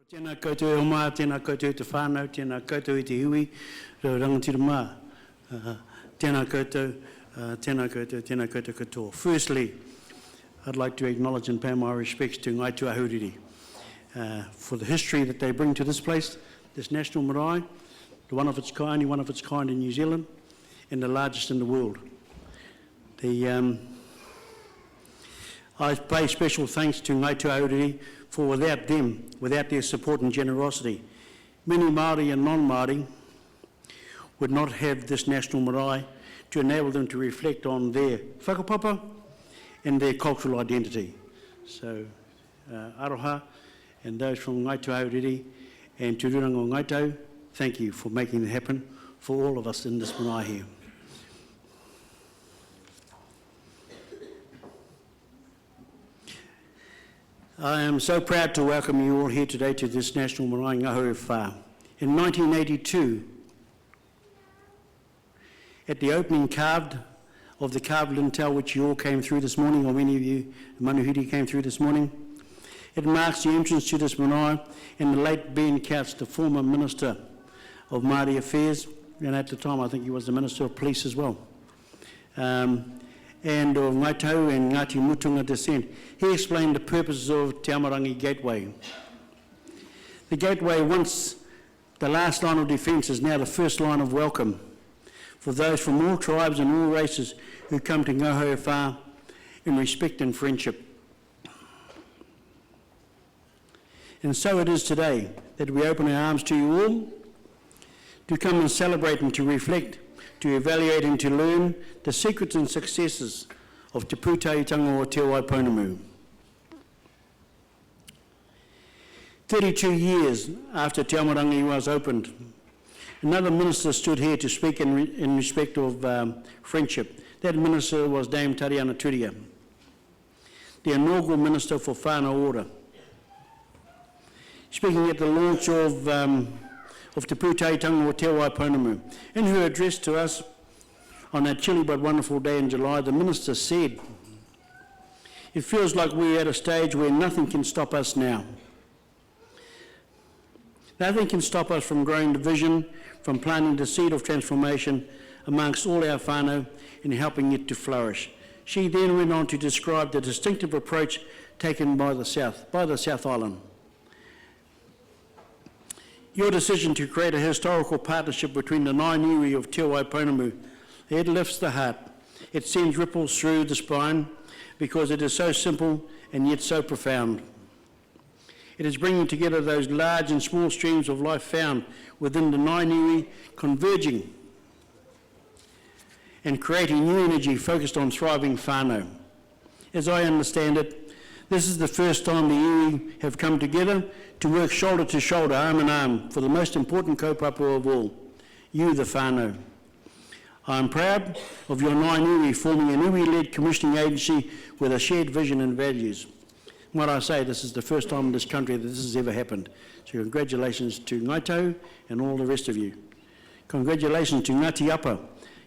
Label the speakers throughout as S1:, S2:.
S1: Tēnā koutou e oma, tēnā koutou te whānau, tēnā koutou i te iwi, rau rangatira mā. Tēnā koutou, tēnā koutou, tēnā koutou katoa. Firstly, I'd like to acknowledge and pay my respects to Ngai Tuahuriri for the history that they bring to this place, this national marae, the one of its kind, only one of its kind in New Zealand, and the largest in the world. I pay special thanks to Ngai Tuahuriri for without them, without their support and generosity, many Māori and non-Māori would not have this national marae to enable them to reflect on their whakapapa and their cultural identity. So, aroha and those from Ngai Tuahuriri and Te Rūrango Ngaitau, thank you for making it happen for all of us in this marae here. I am so proud to welcome you all here today to this National Marae Ngāhau Whā. In 1982, at the opening of the carved lintel which you all came through this morning, or many of you, Manuhiri, came through this morning, it marks the entrance to this marae, and the late Ben Couch, the former Minister of Māori Affairs, and at the time I think he was the Minister of Police as well, and of Ngaitau and Ngāti Mutunga descent. He explained the purposes of Te Amarangi Gateway. The gateway, once the last line of defence, is now the first line of welcome for those from all tribes and all races who come to Ngāhau Whā in respect and friendship. And so it is today that we open our arms to you all to come and celebrate and to reflect, to evaluate and to learn the secrets and successes of Te Pūtaitango o Te Waipounamu. 32 years after Te Amarangi was opened, another minister stood here to speak in respect of friendship. That minister was Dame Tariana Turia, the inaugural minister for whānau order. Speaking at the launch of Te Pūtaitango o Te Waipounamu. In her address to us on that chilly but wonderful day in July, the minister said, "It feels like we're at a stage where nothing can stop us now. Nothing can stop us from growing division, from planting the seed of transformation amongst all our whānau and helping it to flourish." She then went on to describe the distinctive approach taken by the South Island. Your decision to create a historical partnership between the nine iwi of Te Waipounamu, it lifts the heart. It sends ripples through the spine because it is so simple and yet so profound. It is bringing together those large and small streams of life found within the nine iwi, converging and creating new energy focused on thriving whānau. As I understand it, this is the first time the iwi have come together to work shoulder to shoulder, arm in arm, for the most important kaupapa of all, you the whānau. I am proud of your nine iwi forming an iwi-led commissioning agency with a shared vision and values. What I say, this is the first time in this country that this has ever happened. So congratulations to Ngaitau and all the rest of you. Congratulations to Ngāti Apa,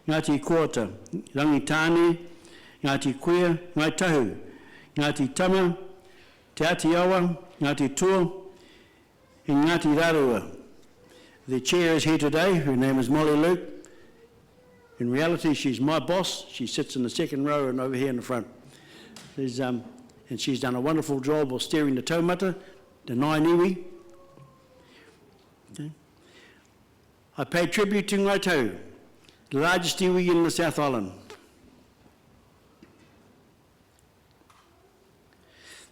S1: Ngāti Kōata, Rangitāne, Ngāti Kuia, Ngai Tahu, Ngāti Tama, Te Atiawa, Ngāti Tua, and Ngāti Rarua. The chair is here today, her name is Molly Luke. In reality, she's my boss. She sits in the second row and over here in the front. And she's done a wonderful job of steering the taumata, the nine iwi. Okay. I pay tribute to Ngaitau, the largest iwi in the South Island.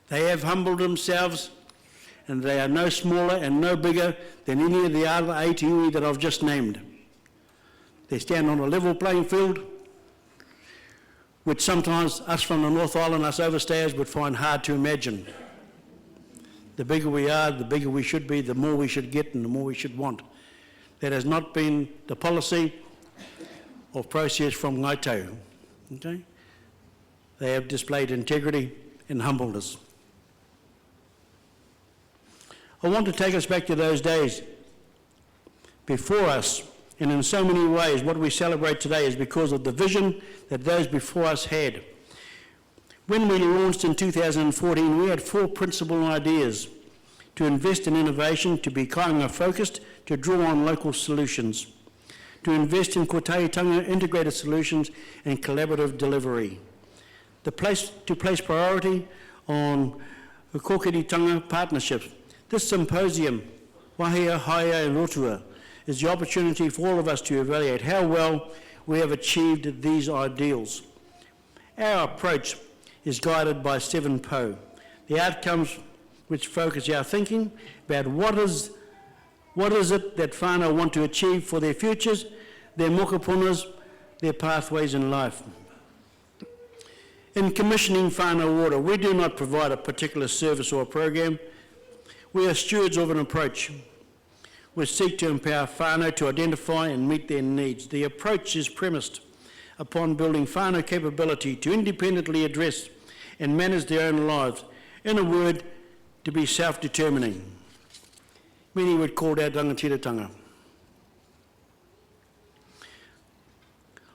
S1: They have humbled themselves, and they are no smaller and no bigger than any of the other 8 iwi that I've just named. They stand on a level playing field, which sometimes us from the North Island, us overstayers, would find hard to imagine. The bigger we are, the bigger we should be, the more we should get and the more we should want. That has not been the policy or process from Ngaitau. Okay? They have displayed integrity and humbleness. I want to take us back to those days before us, and in so many ways what we celebrate today is because of the vision that those before us had. When we launched in 2014, we had 4 principal ideas to invest in innovation, to be kāinga focused, to draw on local solutions, to invest in kōtaitanga integrated solutions and collaborative delivery. To place priority on kōkiritanga partnerships. This symposium, Wahea, Haia and Rotua, is the opportunity for all of us to evaluate how well we have achieved these ideals. Our approach is guided by 7 Po, the outcomes which focus our thinking about what is it that whānau want to achieve for their futures, their mokapunas, their pathways in life. In commissioning whānau ora, we do not provide a particular service or a program. We are stewards of an approach. We seek to empower whānau to identify and meet their needs. The approach is premised upon building whānau capability to independently address and manage their own lives. In a word, to be self-determining. Many would call that rangatiratanga.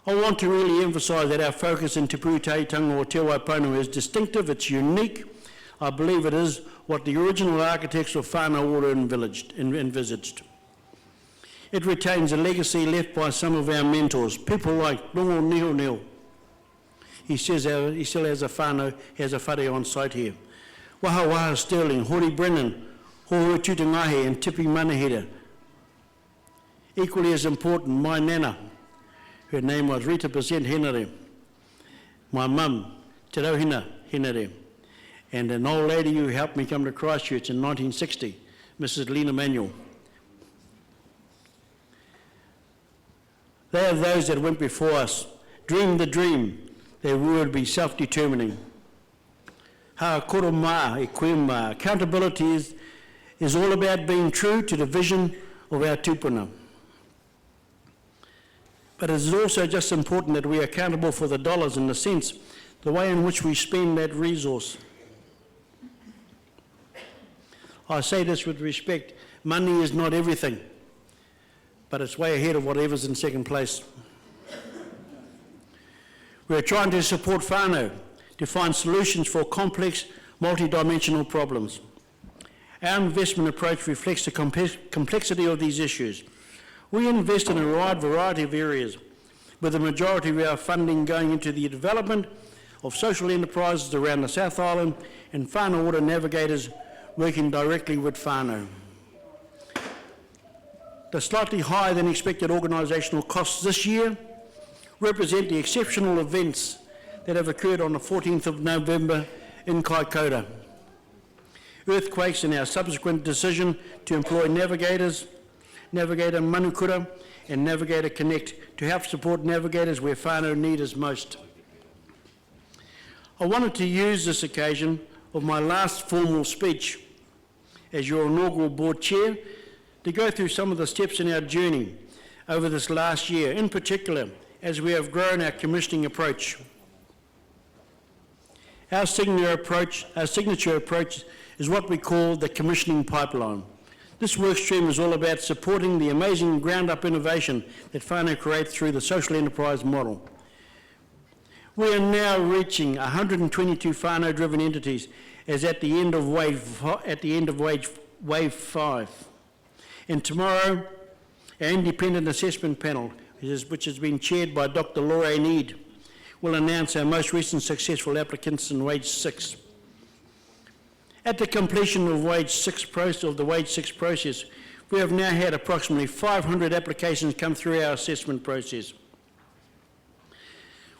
S1: I want to really emphasise that our focus in Te Pūtaitanga or Te Waipono is distinctive, it's unique. I believe it is what the original architects of whānau ora envisaged. It retains a legacy left by some of our mentors, people like Rongo Nihoneo. He says he still has a whānau, has a whare on site here. Waha Waha Sterling, Hori Brennan, Horo Tutangahe and Tipi Manahira. Equally as important, my nana, her name was Rita Percent Henare, my mum, Te Rauhina Henare, and an old lady who helped me come to Christchurch in 1960, Mrs. Lena Manuel. They are those that went before us, dreamed the dream, they would be self-determining. Ha koro mā, e koe mā. Accountability is all about being true to the vision of our tūpuna. But it is also just important that we are accountable for the dollars in the sense, the way in which we spend that resource. I say this with respect, money is not everything, but it's way ahead of whatever's in second place. We are trying to support whānau to find solutions for complex, multi-dimensional problems. Our investment approach reflects the complexity of these issues. We invest in a wide variety of areas, with the majority of our funding going into the development of social enterprises around the South Island and whānau ora navigators working directly with whānau. The slightly higher than expected organisational costs this year represent the exceptional events that have occurred on the 14th of November in Kaikoura. Earthquakes and our subsequent decision to employ navigators, Navigator Manukura and Navigator Connect to help support navigators where whānau need us most. I wanted to use this occasion of my last formal speech as your inaugural board chair to go through some of the steps in our journey over this last year, in particular as we have grown our commissioning approach. Our signature approach is what we call the commissioning pipeline. This work stream is all about supporting the amazing ground-up innovation that whānau create through the social enterprise model. We are now reaching 122 whānau-driven entities as at the end of wave 5. And tomorrow, our independent assessment panel, which has been chaired by Dr. Laura Need, will announce our most recent successful applicants in Wage 6. At the completion of the Wage 6 process, we have now had approximately 500 applications come through our assessment process,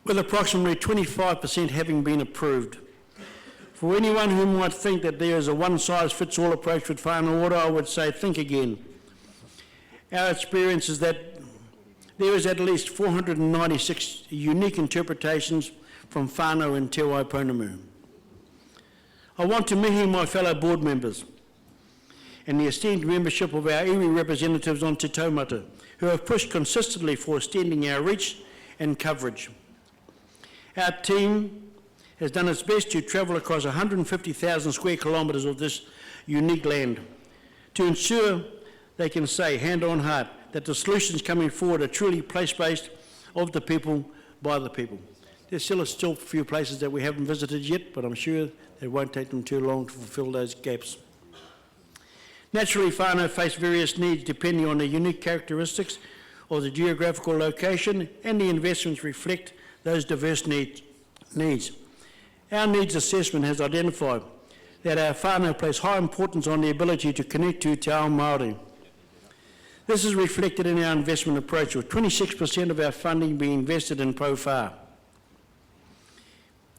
S1: with approximately 25% having been approved. For anyone who might think that there is a one-size-fits-all approach with whānau ora, I would say think again. Our experience is that there is at least 496 unique interpretations from whānau in Te Waiponamu. I want to mihi my fellow board members and the esteemed membership of our iwi representatives on Te Taumata, who have pushed consistently for extending our reach and coverage. Our team has done its best to travel across 150,000 square kilometres of this unique land to ensure they can say, hand on heart, that the solutions coming forward are truly place-based, of the people, by the people. There's still a few places that we haven't visited yet, but I'm sure it won't take them too long to fulfil those gaps. Naturally, whānau face various needs depending on the unique characteristics of the geographical location, and the investments reflect those diverse needs. Our needs assessment has identified that our whānau place high importance on the ability to connect to te ao Māori. This is reflected in our investment approach, with 26% of our funding being invested in ProFar.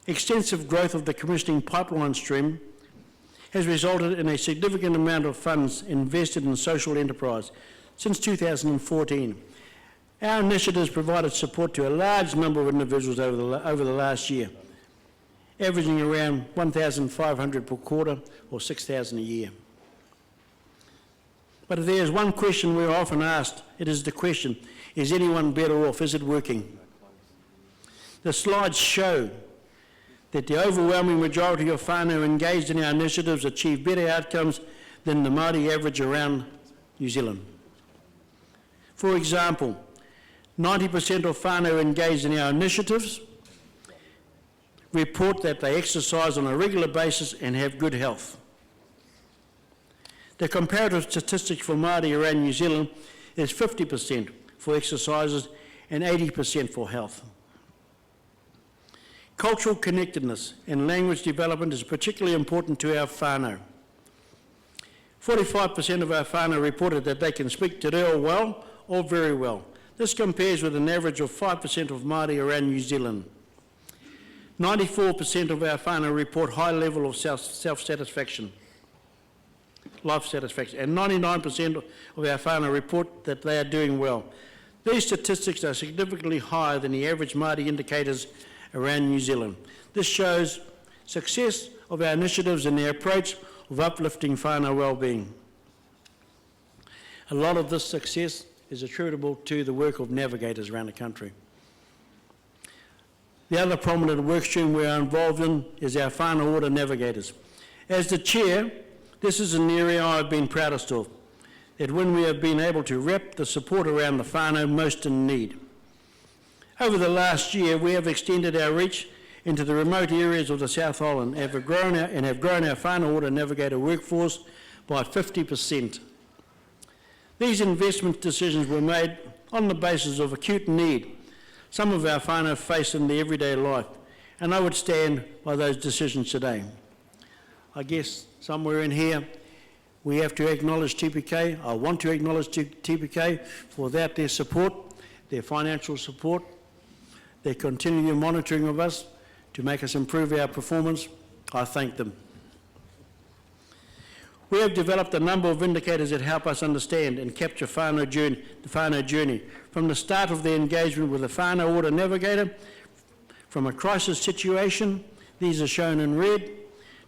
S1: Extensive growth of the commissioning pipeline stream has resulted in a significant amount of funds invested in social enterprise since 2014. Our initiatives provided support to a large number of individuals over the last year, averaging around 1,500 per quarter or 6,000 a year. But if there is one question we're often asked, it is the question, is anyone better off? Is it working? The slides show that the overwhelming majority of whānau engaged in our initiatives achieve better outcomes than the Māori average around New Zealand. For example, 90% of whānau engaged in our initiatives report that they exercise on a regular basis and have good health. The comparative statistics for Māori around New Zealand is 50% for exercises and 80% for health. Cultural connectedness and language development is particularly important to our whānau. 45% of our whānau reported that they can speak te reo well or very well. This compares with an average of 5% of Māori around New Zealand. 94% of our whānau report high level of self-satisfaction, life satisfaction, and 99% of our whānau report that they are doing well. These statistics are significantly higher than the average Māori indicators around New Zealand. This shows success of our initiatives and their approach of uplifting whānau well-being. A lot of this success is attributable to the work of navigators around the country. The other prominent work stream we are involved in is our whānau order navigators. As the chair, this is an area I've been proudest of, that when we have been able to wrap the support around the whānau most in need. Over the last year, we have extended our reach into the remote areas of the South Island and have grown our whānau order navigator workforce by 50%. These investment decisions were made on the basis of acute need some of our whānau face in their everyday life, and I would stand by those decisions today. I guess somewhere in here we have to acknowledge TPK. I want to acknowledge TPK for their support, their financial support, their continuing monitoring of us to make us improve our performance. I thank them. We have developed a number of indicators that help us understand and capture the whānau journey, from the start of their engagement with the whānau order navigator, from a crisis situation, these are shown in red,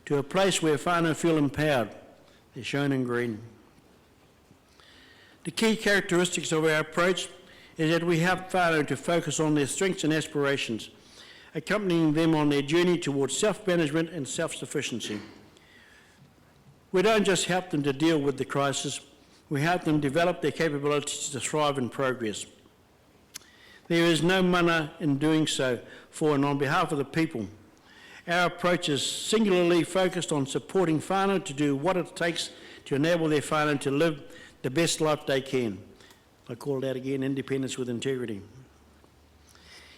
S1: to a place where whānau feel empowered, they're shown in green. The key characteristics of our approach is that we help whānau to focus on their strengths and aspirations, accompanying them on their journey towards self-management and self-sufficiency. We don't just help them to deal with the crisis, we help them develop their capabilities to thrive and progress. There is no mana in doing so for and on behalf of the people. Our approach is singularly focused on supporting whānau to do what it takes to enable their whānau to live the best life they can. I call that again, independence with integrity.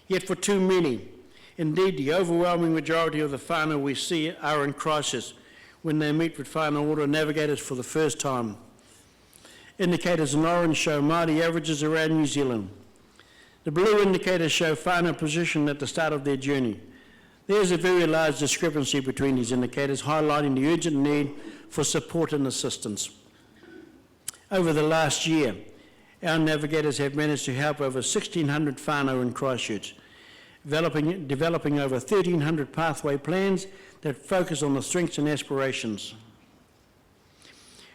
S1: Yet for too many, indeed the overwhelming majority of the whānau we see are in crisis when they meet with whānau order navigators for the first time. Indicators in orange show Māori averages around New Zealand. The blue indicators show whānau position at the start of their journey. There is a very large discrepancy between these indicators, highlighting the urgent need for support and assistance. Over the last year, our navigators have managed to help over 1,600 whānau in Christchurch, developing over 1,300 pathway plans that focus on the strengths and aspirations.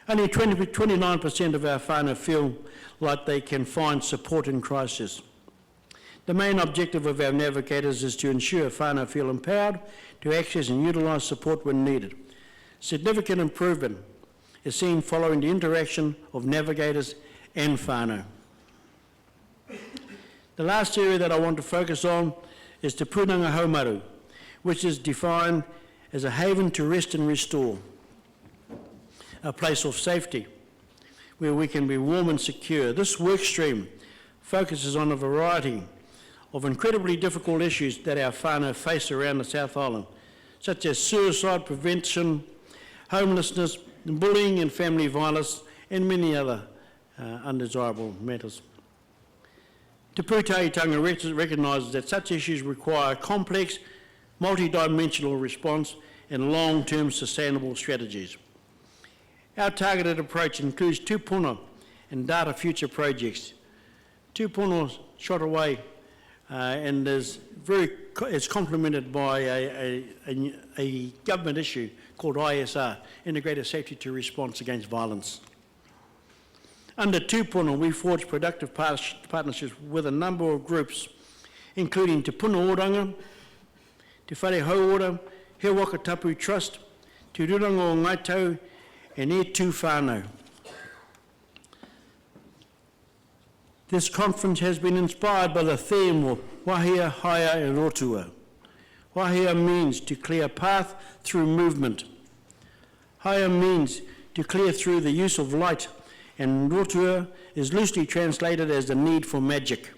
S1: Only 29% of our whānau feel like they can find support in crisis. The main objective of our navigators is to ensure whānau feel empowered to access and utilise support when needed. Significant improvement is seen following the interaction of navigators and whānau. The last area that I want to focus on is Te Pūnanga Haumaru, which is defined as a haven to rest and restore, a place of safety, where we can be warm and secure. This work stream focuses on a variety of incredibly difficult issues that our whānau face around the South Island, such as suicide prevention, homelessness, bullying and family violence, and many other undesirable matters. Te Pūtaietanga recognises that such issues require a complex, multi-dimensional response and long-term sustainable strategies. Our targeted approach includes tūpuna and data future projects. Tūpuna shot away and is complemented by a government issue called ISR, Integrated Safety to Response Against Violence. Under tūpuna, we forged productive partnerships with a number of groups, including Te Puna Oranga, Te Whare Hauora, He Wakatapu Trust, Te Ruranga o Ngaitau, and E Tū Whānau. This conference has been inspired by the theme of Wahia, Haia and Rotua. Wahia means to clear a path through movement. Haia means to clear through the use of light, and Rotua is loosely translated as the need for magic.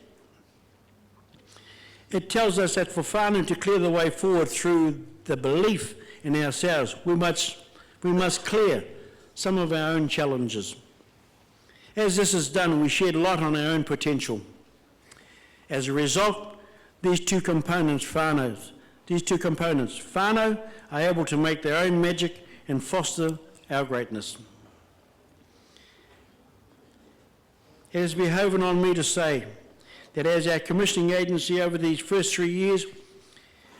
S1: It tells us that for whānau to clear the way forward through the belief in ourselves, we must clear some of our own challenges. As this is done, we shed light on our own potential. As a result, these two components, whānau, are able to make their own magic and foster our greatness. It is behoven on me to say that as our commissioning agency over these first 3 years,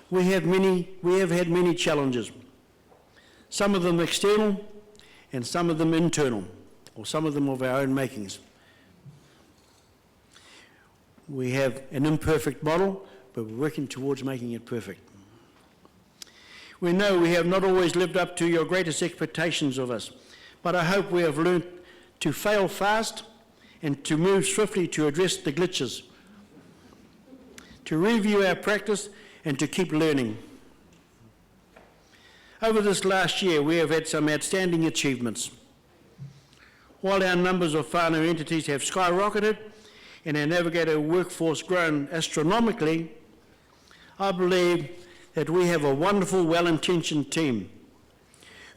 S1: we have had many challenges, some of them external and some of them internal, or some of them of our own makings. We have an imperfect model, but we're working towards making it perfect. We know we have not always lived up to your greatest expectations of us, but I hope we have learned to fail fast and to move swiftly to address the glitches, to review our practice and to keep learning. Over this last year, we have had some outstanding achievements. While our numbers of whānau entities have skyrocketed and our navigator workforce grown astronomically, I believe that we have a wonderful, well-intentioned team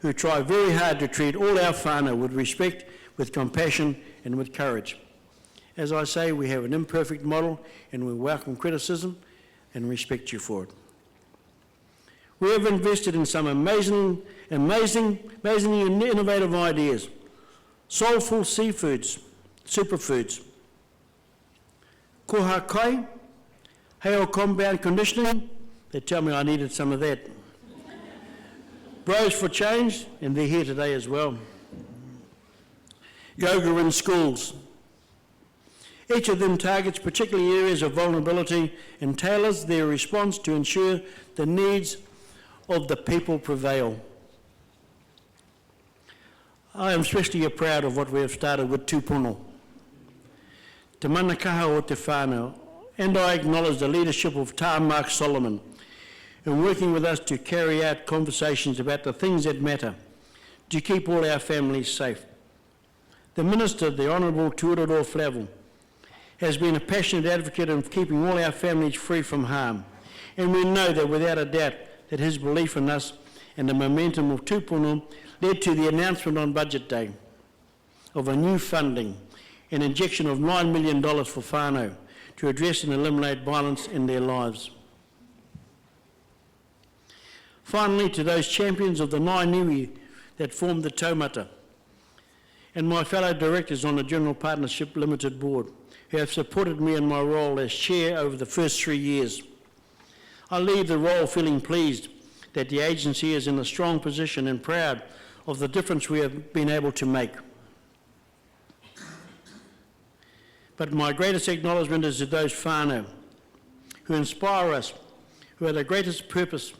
S1: who try very hard to treat all our whānau with respect, with compassion and with courage. As I say, we have an imperfect model and we welcome criticism and respect you for it. We have invested in some amazingly innovative ideas, soulful seafoods, superfoods, koha kai, hail compound conditioning, they tell me I needed some of that. Bros for change, and they're here today as well. Yoga in schools. Each of them targets particular areas of vulnerability and tailors their response to ensure the needs of the people prevail. I am especially proud of what we have started with tūpuna, Te Manakaha o Te Whānau, and I acknowledge the leadership of Tā Mark Solomon in working with us to carry out conversations about the things that matter, to keep all our families safe. The Minister, the Honourable Tuararo Flavel, has been a passionate advocate of keeping all our families free from harm, and we know that without a doubt that his belief in us and the momentum of tūpuna led to the announcement on Budget Day of a new funding, an injection of $9 million for whānau to address and eliminate violence in their lives. Finally, to those champions of the Ngāi that formed the taumata, and my fellow directors on the General Partnership Limited Board, who have supported me in my role as chair over the first 3 years. I leave the role feeling pleased that the agency is in a strong position and proud of the difference we have been able to make. But my greatest acknowledgement is to those whānau who inspire us, who are our greatest purpose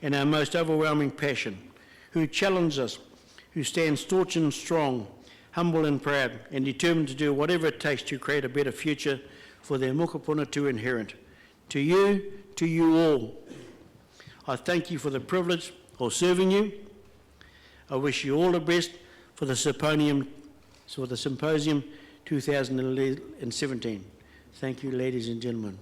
S1: and our most overwhelming passion, who challenge us, who stand staunch and strong, humble and proud, and determined to do whatever it takes to create a better future for their mokopuna to inherit. To you all, I thank you for the privilege of serving you. I wish you all the best for the Symposium 2017. Thank you, ladies and gentlemen.